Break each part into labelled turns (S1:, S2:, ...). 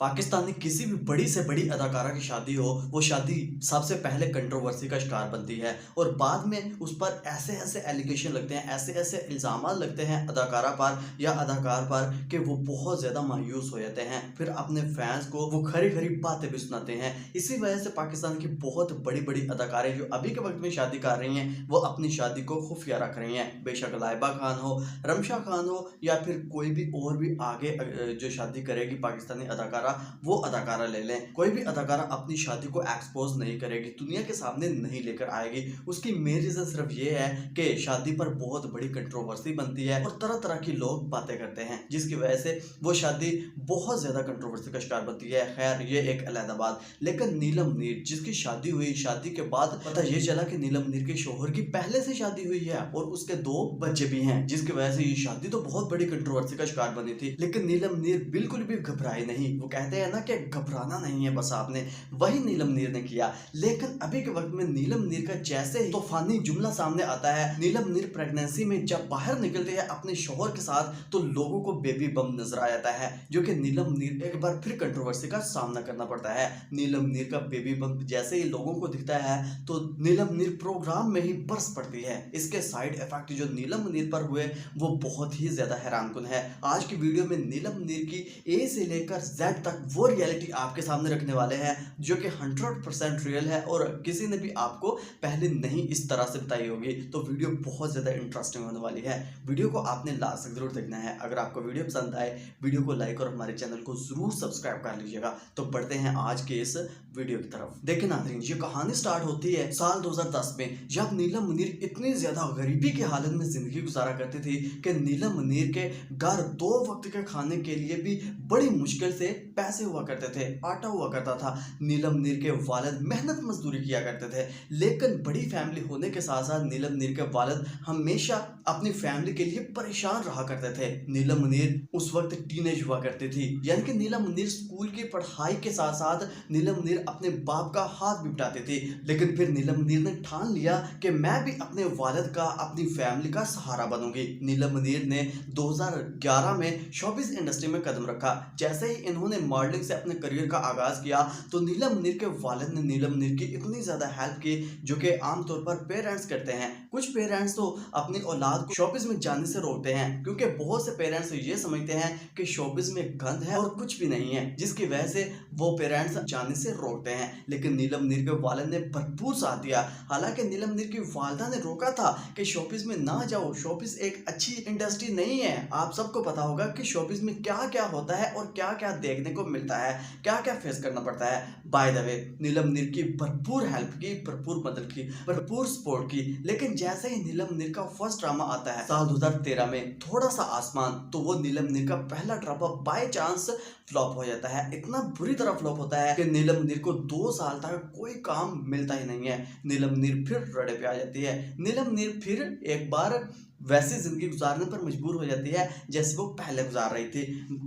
S1: पाकिस्तान में किसी भी बड़ी से बड़ी अदाकारा की शादी हो, वो शादी सबसे पहले कंट्रोवर्सी का शिकार बनती है और बाद में उस पर ऐसे-ऐसे एलिगेशन लगते हैं, ऐसे-ऐसे इल्ज़ामात लगते हैं अदाकारा पर या अदाकार पर कि वो बहुत ज़्यादा मायूस हो जाते हैं। फिर अपने फैन्स को वो खरी-खरी बातें भी सुनाते हैं। इसी वजह से पाकिस्तान की बहुत बड़ी-बड़ी अदाकारें जो अभी के वक़्त में शादी कर रही हैं, वो अपनी शादी को खुफ़िया रख रही हैं। बेशक लाइबा खान हो, रमशा खान हो या फिर कोई भी और भी आगे जो शादी करेगी पाकिस्तानी अदाकारा वो अदाकारा ले लें। कोई भी अदाकारा अपनी शादी को एक्सपोज़ नहीं करेगी, दुनिया के सामने नहीं लेकर आएगी। उसकी मेन रीज़न सिर्फ़ ये है कि शादी पर बहुत बड़ी कंट्रोवर्सी बनती है और तरह-तरह के लोग बातें करते हैं, जिसकी वजह से वो शादी बहुत ज़्यादा कंट्रोवर्सी का शिकार बनती है। खैर ये एक अलहदा बात। लेकिन नीलम नीर जिसकी शादी हुई, शादी के बाद पता ये चला कि नीलम नीर के शौहर की पहले से शादी हुई है और उसके 2 बच्चे भी हैं, जिसकी वजह से ये शादी तो बहुत बड़ी कंट्रोवर्सी का शिकार बनी थी। लेकिन नीलम नीर बिल्कुल भी घबराई नहीं। वो कहते हैं ना कि घबराना नहीं है बस आपने, वही नीलम नीर ने किया। लेकिन अभी के वक्त में नीलम नीर का जैसे ही तूफानी जुमला सामने आता है, नीलम नीर प्रेगनेंसी में जब बाहर निकलती है अपने शौहर के साथ, तो लोगों को बेबी बम नजर आ जाता है, जो कि नीलम नीर एक बार फिर कंट्रोवर्सी का सामना करना पड़ता है। नीलम नीर का बेबी बम जैसे ही लोगों को दिखता है तो नीलम नीर प्रोग्राम में ही बरस पड़ती है। इसके साइड इफेक्ट जो नीलम नीर पर हुए वो बहुत ही ज्यादा हैरानकुन है। आज की वीडियो में नीलम नीर की ए से लेकर जेड तक वो रियलिटी आपके सामने रखने वाले हैं जो कि 100% रियल है और किसी ने भी आपको पहले नहीं इस तरह से बताई होगी। तो वीडियो बहुत ज़्यादा इंटरेस्टिंग होने वाली है। वीडियो को आपने लास्ट तक जरूर देखना है। अगर आपको वीडियो पसंद आए, वीडियो को लाइक और हमारे चैनल को जरूर सब्सक्राइब कर लीजिएगा। तो बढ़ते हैं आज के इस वीडियो की तरफ। देखिए नाज़रीन, ये कहानी स्टार्ट होती है साल 2010 में, जब नीलम मुनीर इतनी ज्यादा गरीबी की हालत में जिंदगी गुजारा करती थी कि नीलम मुनीर के घर 2 वक्त के खाने के लिए भी बड़ी मुश्किल से पैसे हुआ करते थे, आटा हुआ करता था। नीलम नीर के वालिद मेहनत मजदूरी किया करते थे, लेकिन बड़ी फैमिली होने के साथ साथ नीलम नीर के वालिद हमेशा अपनी फैमिली के लिए परेशान रहा करते थे। नीलम मुनीर उस वक्त टीनेज हुआ करती थी, यानी कि नीलम मुनीर स्कूल की पढ़ाई के साथ साथ नीलम मुनीर अपने बाप का हाथ भी बटाती थी। लेकिन फिर नीलम मुनीर ने ठान लिया कि मैं भी अपने वालिद का, अपनी फैमिली का सहारा बनूंगी। नीलम मुनीर ने 2011 में शोबिस इंडस्ट्री में कदम रखा। जैसे ही इन्होंने मॉडलिंग से अपने करियर का आगाज किया तो नीलम मुनीर के वालिद ने नीलम मुनीर की इतनी ज्यादा हेल्प की, जो कि आमतौर पर पेरेंट्स करते हैं। कुछ पेरेंट्स तो अपनी औलाद को शोबिस में जाने से रोकते हैं, क्योंकि बहुत से पेरेंट्स ये समझते हैं कि शोबिस में गंद है और कुछ भी नहीं है, जिसकी वजह से वो पेरेंट्स जाने से रोकते हैं। लेकिन नीलम मुनीर के वालिद ने भरपूर साथ दिया। हालांकि नीलम मुनीर की वालिदा ने रोका था कि शोबिस में ना जाओ, शोबिस एक अच्छी इंडस्ट्री नहीं है। आप सबको पता होगा कि शोबिस में क्या क्या होता है और क्या क्या देखने को मिलता है, क्या क्या फेस करना पड़ता है। बाय द वे, नीलम मुनीर की भरपूर हेल्प की, भरपूर मदद की, भरपूर सपोर्ट की। लेकिन जैसे ही नीलम मुनीर का फर्स्ट ड्रामा आता है साल 2013 में, थोड़ा सा आसमान, तो वो नीलम मुनीर का पहला ड्रामा बाय चांस फ्लॉप हो जाता है। इतना बुरी तरह फ्लॉप होता है कि नीलम मुनीर को 2 साल तक कोई काम मिलता ही नहीं है। नीलम मुनीर फिर रड़े पे आ जाती है। नीलम मुनीर फिर एक बार वैसी जिंदगी गुजारने पर मजबूर हो जाती है जैसे वो पहले गुजार रही थी।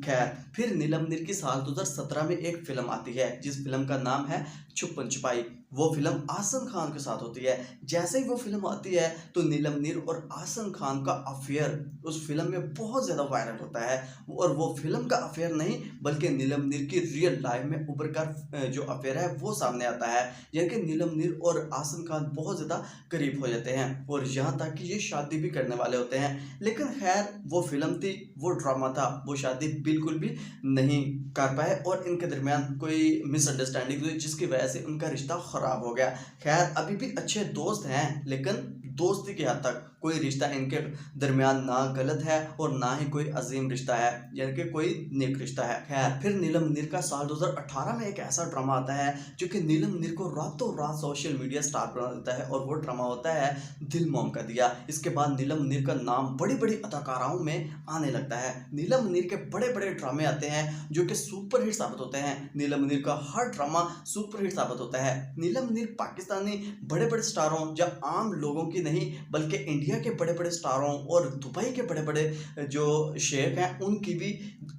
S1: खैर, फिर नीलम मुनीर की साल 2017 में एक फिल्म आती है, जिस फिल्म का नाम है छुपन छुपाई। वो फिल्म आसन खान के साथ होती है। जैसे ही वो फिल्म आती है तो नीलम मुनीर और आसन खान का अफेयर उस फिल्म में बहुत ज्यादा वायरल होता है। और वो फिल्म का अफेयर नहीं, बल्कि नीलम मुनीर की रियल लाइफ में उभर कर जो अफेयर है वो सामने आता है। यानी कि नीलम मुनीर और आसन खान बहुत ज्यादा करीब हो जाते हैं और यहाँ तक कि ये शादी भी करने वाले होते हैं। लेकिन खैर, वो फिल्म थी, वो ड्रामा था, वो शादी बिल्कुल भी नहीं कर पाए और इनके दरमियान कोई मिसअंडरस्टैंडिंग हुई, जिसकी वजह से उनका रिश्ता खराब हो गया। खैर, अभी भी अच्छे दोस्त हैं, लेकिन दोस्ती की हद तक, कोई रिश्ता इनके दरमियान ना गलत है और ना ही कोई अजीम रिश्ता है, यानी कि कोई नेक रिश्ता है। खैर, फिर नीलम मुनीर का साल 2018 में एक ऐसा ड्रामा आता है जो कि नीलम मुनीर को रातों रात सोशल मीडिया स्टार बना देता है और वो ड्रामा होता है दिल मोम का दिया। इसके बाद नीलम मुनीर का नाम बड़ी बड़ी अदाकाराओं में आने लगता है। नीलम मुनीर के बड़े बड़े ड्रामे आते हैं जो कि सुपर हिट साबित होते हैं। नीलम मुनीर का हर ड्रामा सुपर हिट साबित होता है। नीलम मुनीर पाकिस्तानी बड़े बड़े स्टारों, जब आम लोगों की नहीं बल्कि इंडिया के बड़े बड़े स्टारों और दुबई के बड़े बड़े जो शेख हैं उनकी भी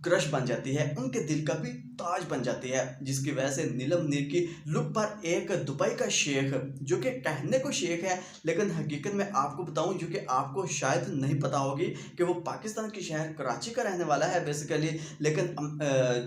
S1: क्रश बन जाती है, उनके दिल का भी मुमताज बन जाती है, जिसकी वजह से नीलम नीर की लुक पर एक दुबई का शेख, जो कि कहने को शेख है लेकिन हकीकत में आपको बताऊं, जो कि आपको शायद नहीं पता होगी कि वो पाकिस्तान के शहर कराची का रहने वाला है बेसिकली, लेकिन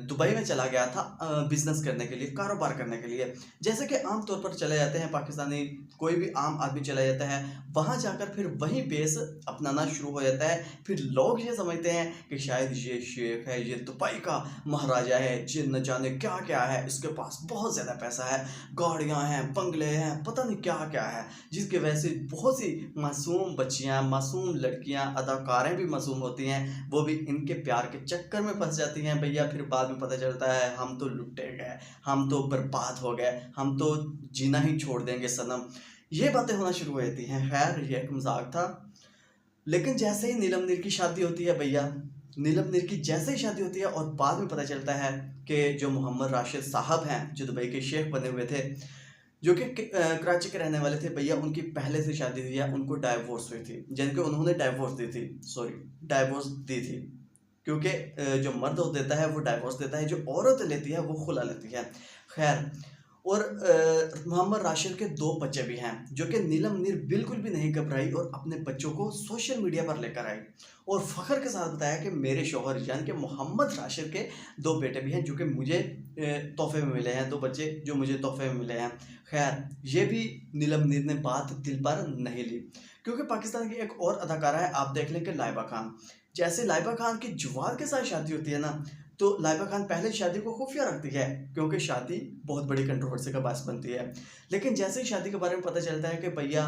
S1: दुबई में चला गया था बिजनेस करने के लिए, कारोबार करने के लिए। जैसे कि आम तौर पर चले जाते हैं पाकिस्तानी, कोई भी आम आदमी चला जाता है वहाँ जाकर फिर वही बेस अपनाना शुरू हो जाता है। फिर लोग ये समझते हैं कि शायद ये शेख है, ये दुबई का महाराजा है, ये न जाने क्या क्या है, इसके पास बहुत ज़्यादा पैसा है, गाड़ियाँ हैं, बंगले हैं, पता नहीं क्या क्या है, जिसकी वजह से बहुत सी मासूम बच्चियाँ, मासूम लड़कियाँ, अदाकारें भी मासूम होती हैं, वो भी इनके प्यार के चक्कर में फंस जाती हैं भैया। फिर बाद में पता चलता है हम तो लुटे गए, हम तो बर्बाद हो गए, हम तो जीना ही छोड़ देंगे सनम, ये बातें होना शुरू हो जाती हैं। खैर ये एक मजाक था। लेकिन जैसे ही नीलम नीर की शादी होती है भैया, नीलम नीर की जैसे ही शादी होती है और बाद में पता चलता है कि जो मोहम्मद राशिद साहब हैं, जो दुबई के शेख बने हुए थे, जो कि कराची के रहने वाले थे भैया, उनकी पहले से शादी हुई है, उनको डाइवोर्स हुई थी, जिनके उन्होंने डाइवोर्स दी थी, सॉरी डाइवोर्स दी थी, क्योंकि जो मर्द देता है वो डाइवोर्स देता है, जो औरत लेती है वो खुला लेती है। खैर, और मोहम्मद राशिद के 2 बच्चे भी हैं, जो कि नीलम नीर बिल्कुल भी नहीं घबराई और अपने बच्चों को सोशल मीडिया पर लेकर आई और फख्र के साथ बताया कि मेरे शौहर यानी कि मोहम्मद राशिद के 2 बेटे भी हैं, जो कि मुझे तोहफे में मिले हैं, 2 बच्चे जो मुझे तोहफे में मिले हैं। खैर ये भी नीलम नीर ने बात दिल पर नहीं ली, क्योंकि पाकिस्तान की एक और अदाकारा है, आप देख लें कि लाइबा खान। जैसे लाइबा खान की जवाद के साथ शादी होती है ना, तो लाइबा खान पहले शादी को खुफिया रखती है, क्योंकि शादी बहुत बड़ी कंट्रोवर्सी का बायस बनती है। लेकिन जैसे ही शादी के बारे में पता चलता है कि भैया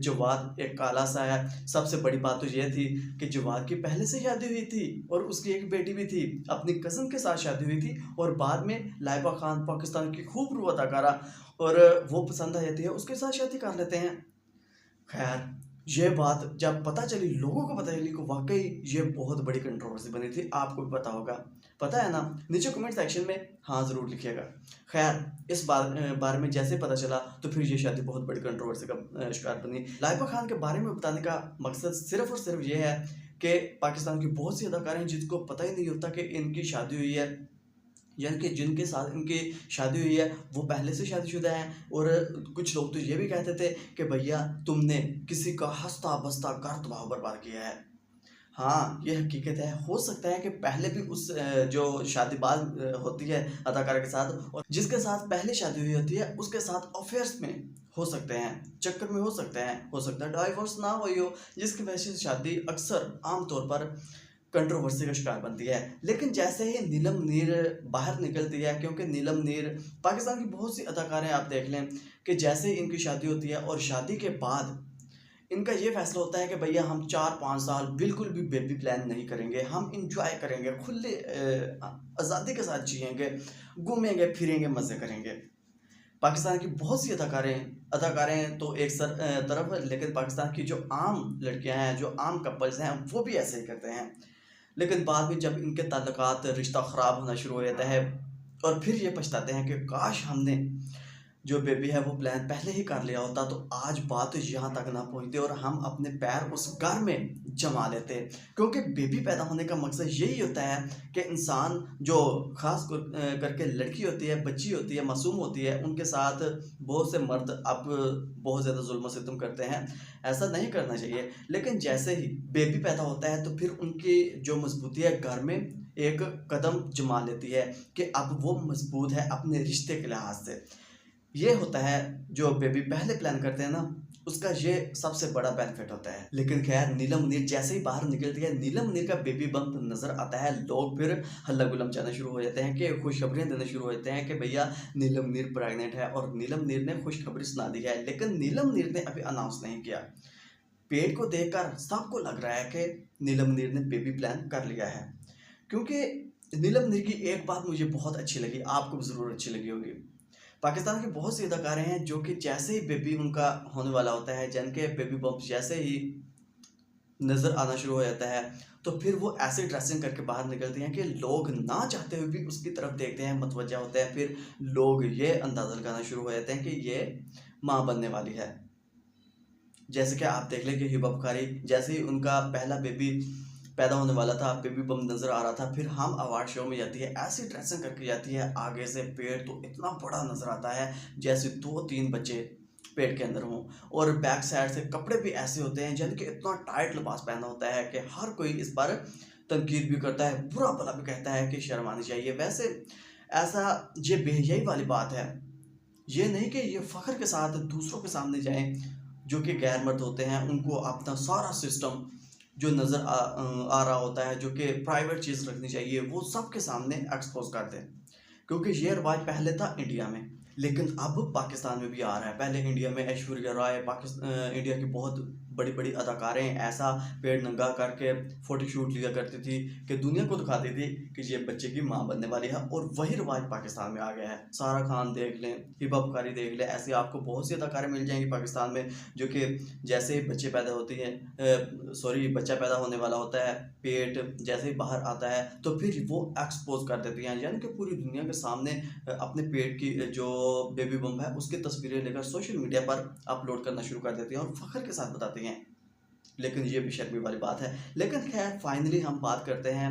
S1: जवाद एक काला सा है, सबसे बड़ी बात तो ये थी कि जवाद की पहले से शादी हुई थी और उसकी एक बेटी भी थी, अपनी कज़न के साथ शादी हुई थी, और बाद में लाइबा खान पाकिस्तान की खूबसूरत अदाकारा, और वो पसंद आ जाती है, उसके साथ शादी कर लेते हैं। खैर ये बात जब पता चली, लोगों को पता चली कि वाकई ये बहुत बड़ी कंट्रोवर्सी बनी थी, आपको भी पता होगा, पता है ना, नीचे कमेंट सेक्शन में हाँ ज़रूर लिखिएगा। खैर इस बारे में जैसे पता चला तो फिर ये शादी बहुत बड़ी कंट्रोवर्सी का शिकार बनी। लाइबा खान के बारे में बताने का मकसद सिर्फ और सिर्फ ये है कि पाकिस्तान की बहुत सी अदाकारें हैं जिसको पता ही नहीं होता कि इनकी शादी हुई है, यानी कि जिनके साथ इनकी शादी हुई है वो पहले से शादीशुदा हैं। और कुछ लोग तो ये भी कहते थे कि भैया तुमने किसी का हंसता बसता घर तबाह बर्बाद किया है। हाँ ये हकीकत है, हो सकता है कि पहले भी उस जो शादीबाज होती है अदाकारा के साथ, और जिसके साथ पहले शादी हुई होती है उसके साथ अफेयर्स में हो सकते हैं, चक्कर में हो सकते हैं, हो सकता है डाइवोर्स ना हुई हो, जिसकी वजह से शादी अक्सर आमतौर पर कंट्रोवर्सी का शिकार बनती है। लेकिन जैसे ही नीलम नीर बाहर निकलती है, क्योंकि नीलम नीर पाकिस्तान की बहुत सी अदाकारें आप देख लें कि जैसे ही इनकी शादी होती है और शादी के बाद इनका ये फैसला होता है कि भैया हम 4-5 साल बिल्कुल भी बेबी प्लान नहीं करेंगे, हम इंजॉय करेंगे, खुले आज़ादी के साथ जिएंगे, घूमेंगे फिरेंगे, मज़े करेंगे। पाकिस्तान की बहुत सी अदाकारें तो एक तरफ, लेकिन पाकिस्तान की जो आम लड़कियां हैं, जो आम कपल्स हैं, वो भी ऐसे ही करते हैं। लेकिन बाद में जब इनके ताल्लुकात रिश्ता ख़राब होना शुरू हो जाता है और फिर ये पछताते हैं कि काश हमने जो बेबी है वो प्लान पहले ही कर लिया होता तो आज बात यहाँ तक ना पहुँचती और हम अपने पैर उस घर में जमा लेते। क्योंकि बेबी पैदा होने का मकसद यही होता है कि इंसान जो ख़ास करके लड़की होती है, बच्ची होती है, मासूम होती है, उनके साथ बहुत से मर्द अब बहुत ज़्यादा जुल्म सितम करते हैं, ऐसा नहीं करना चाहिए। लेकिन जैसे ही बेबी पैदा होता है तो फिर उनकी जो मजबूती है घर में एक कदम जमा लेती है कि अब वो मजबूत है अपने रिश्ते के लिहाज से। ये होता है जो बेबी पहले प्लान करते हैं ना, उसका ये सबसे बड़ा बेनिफिट होता है। लेकिन खैर नीलम नीर जैसे ही बाहर निकलती है, नीलम नीर का बेबी बम्प नज़र आता है, लोग फिर हल्ला गुल्ला मचाना शुरू हो जाते हैं कि खुशखबरियाँ देना शुरू हो जाते हैं कि भैया नीलम नीर प्रेग्नेंट है, और नीलम नीर ने खुशखबरी सुना दी है। लेकिन नीलम नीर ने अभी अनाउंस नहीं किया। पेट को देखकर सबको लग रहा है कि नीलम नीर ने बेबी प्लान कर लिया है, क्योंकि नीलम नीर की एक बात मुझे बहुत अच्छी लगी, आपको भी ज़रूर अच्छी लगी होगी। पाकिस्तान के बहुत सी अदाकारें हैं जो कि जैसे ही बेबी उनका होने वाला होता है, जिनके बेबी बम्प जैसे ही नज़र आना शुरू हो जाता है, तो फिर वो ऐसे ड्रेसिंग करके बाहर निकलती हैं कि लोग ना चाहते हुए भी उसकी तरफ देखते हैं, मतवज्जा होते हैं। फिर लोग ये अंदाज़ा लगाना शुरू हो जाते हैं कि ये माँ बनने वाली है। जैसे कि आप देख लें कि हिबा बुखारी जैसे ही उनका पहला बेबी पैदा होने वाला था, बेबी बम नज़र आ रहा था। फिर हम अवार्ड शो में जाती है, ऐसी ड्रेसिंग करके जाती है, आगे से पेट तो इतना बड़ा नज़र आता है जैसे 2-3 बच्चे पेट के अंदर हों, और बैक साइड से कपड़े भी ऐसे होते हैं यानी कि इतना टाइट लिबास पहना होता है कि हर कोई इस पर तनकीद भी करता है, बुरा भला भी कहता है कि शर्म आनी चाहिए। वैसे ऐसा ये बेहयाई वाली बात है, ये नहीं कि ये फ़ख्र के साथ दूसरों के सामने जाएं जो कि गैर मर्द होते हैं, उनको अपना सारा सिस्टम जो नज़र आ रहा होता है, जो कि प्राइवेट चीज़ रखनी चाहिए, वो सबके सामने एक्सपोज कर दें। क्योंकि ये रिवाज पहले था इंडिया में, लेकिन अब पाकिस्तान में भी आ रहा है। पहले इंडिया में ऐश्वर्या राय, इंडिया की बहुत बड़ी बड़ी अदाकारें ऐसा पेट नंगा करके फ़ोटोशूट लिया करती थी कि दुनिया को दिखाती थी कि ये बच्चे की माँ बनने वाली है, और वही रिवाज पाकिस्तान में आ गया है। सारा खान देख लें, हिबा बुखारी देख लें, ऐसे आपको बहुत सी अदाकारें मिल जाएंगी पाकिस्तान में जो कि जैसे ही बच्चे पैदा होती हैं, बच्चा पैदा होने वाला होता है, पेट जैसे ही बाहर आता है तो फिर वो एक्सपोज कर देती हैं, यानी कि पूरी दुनिया के सामने अपने पेट की जो बेबी बम है उसकी तस्वीरें लेकर सोशल मीडिया पर अपलोड करना शुरू कर देती हैं और फ़ख्र के साथ बताती हैं। लेकिन ये बेशर्मी वाली बात है। लेकिन खैर फाइनली हम बात करते हैं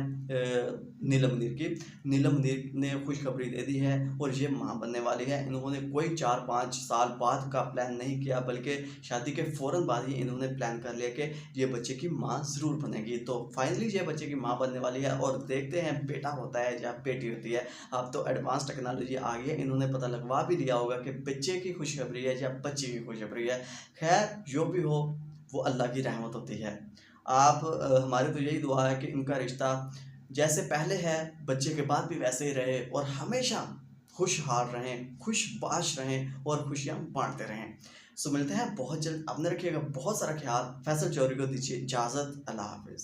S1: नीलम मुनीर की। नीलम मुनीर ने खुशखबरी दे दी है और ये माँ बनने वाली है। इन्होंने कोई 4-5 साल बाद का प्लान नहीं किया, बल्कि शादी के फ़ौरन बाद ही इन्होंने प्लान कर लिया कि ये बच्चे की माँ ज़रूर बनेगी। तो फाइनली ये बच्चे की माँ बनने वाली है, और देखते हैं बेटा होता है या बेटी होती है। अब तो एडवांस टेक्नोलॉजी आ गई है, इन्होंने पता लगवा भी लिया होगा कि बच्चे की खुशखबरी है या बच्ची की खुशखबरी है। खैर जो भी हो, वो अल्लाह की रहमत होती है। हमारी तो यही दुआ है कि इनका रिश्ता जैसे पहले है, बच्चे के बाद भी वैसे ही रहे, और हमेशा खुशहाल रहें, खुशबाश रहें और खुशियाँ बांटते रहें। सो मिलते हैं बहुत जल्द। अपने रखिएगा बहुत सारा ख्याल। फैसल चौधरी को दीजिए इजाज़त। अल्लाह हाफिज़।